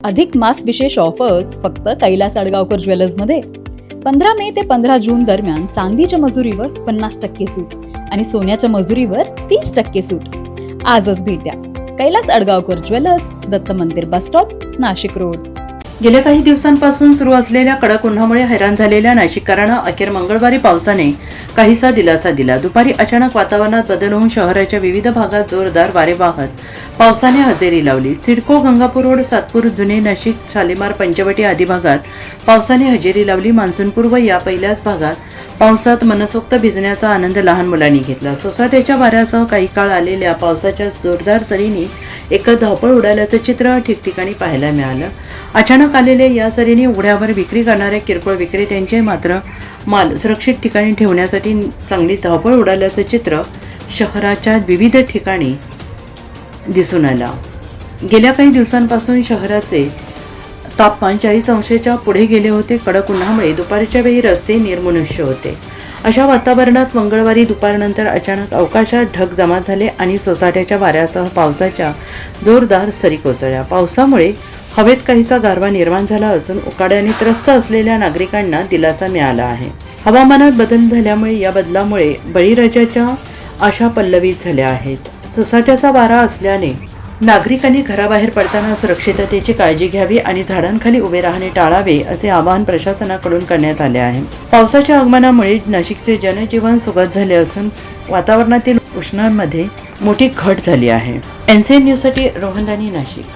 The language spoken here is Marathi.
अधिक मास विशेष ऑफर्स फक्त कैलास अडगावकर ज्वेलर्समध्ये. 15 मे ते 15 जून दरम्यान चांदीच्या मजुरीवर 50% सूट आणि सोन्याच्या मजुरीवर 30% सूट. आजच भेट द्या कैलास अडगावकर ज्वेलर्स, दत्त मंदिर बस स्टॉप, नाशिक रोड. गेल्या काही दिवसांपासून सुरू असलेल्या कडक उन्हामुळे हैराण झालेल्या नाशिककरांना अखेर मंगळवारी पावसाने काहीसा दिलासा दिला. दुपारी अचानक वातावरणात बदल होऊन शहराच्या विविध भागात जोरदार वारे वाहत पावसाने हजेरी लावली. सिडको, गंगापूर रोड, सातपूर, जुने नाशिक, शालिमार, पंचवटी आदी भागात पावसाने हजेरी लावली. मान्सूनपूर्व या पहिल्याच भागात पावसात मनसोक्त भिजण्याचा आनंद लहान मुलांनी घेतला. सोसाट्याच्या वाऱ्यासह काही काळ आलेल्या पावसाच्या जोरदार सरींनी एक धावपळ उडाल्याचं चित्र ठिकठिकाणी पाहायला मिळालं. अचानक आलेल्या या सरींनी उघड्यावर विक्री करणाऱ्या किरकोळ विक्रेत्यांचे मात्र माल सुरक्षित ठिकाणी ठेवण्यासाठी चांगली धावपळ उडाल्याचं चित्र शहराच्या विविध ठिकाणी दिसून आलं. गेल्या काही दिवसांपासून शहराचे तापमान 40 अंशाच्या पुढे गेले होते. कडक उन्हामुळे दुपारच्या वेळी रस्ते निर्मनुष्य होते. अशा वातावरणात मंगळवारी दुपारनंतर अचानक अवकाशात ढग जमा झाले आणि सोसाट्याच्या वाऱ्यासह पावसाच्या जोरदार सरी कोसळल्या. पावसामुळे हवेत काहीसा गारवा निर्माण झाला असून उकाड्याने त्रस्त असलेल्या नागरिकांना दिलासा मिळाला आहे. हवामानात बदल झाल्यामुळे या बदलामुळे बळीराजाच्या आशा पल्लवित झाल्या आहेत. सोसाट्याचा वारा असल्याने नागरिकांनी घराबाहेर पडताना सुरक्षिततेची काळजी घ्यावी आणि झाडांखाली उभे राहणे टाळावे असे आवाहन प्रशासनाकडून करण्यात आले आहे. पावसाच्या आगमनामुळे नाशिकचे जनजीवन सुखद झाले असून वातावरणातील उष्णांमध्ये मोठी घट झाली आहे. NCN न्यूजसाठी रोहन दानी, नाशिक.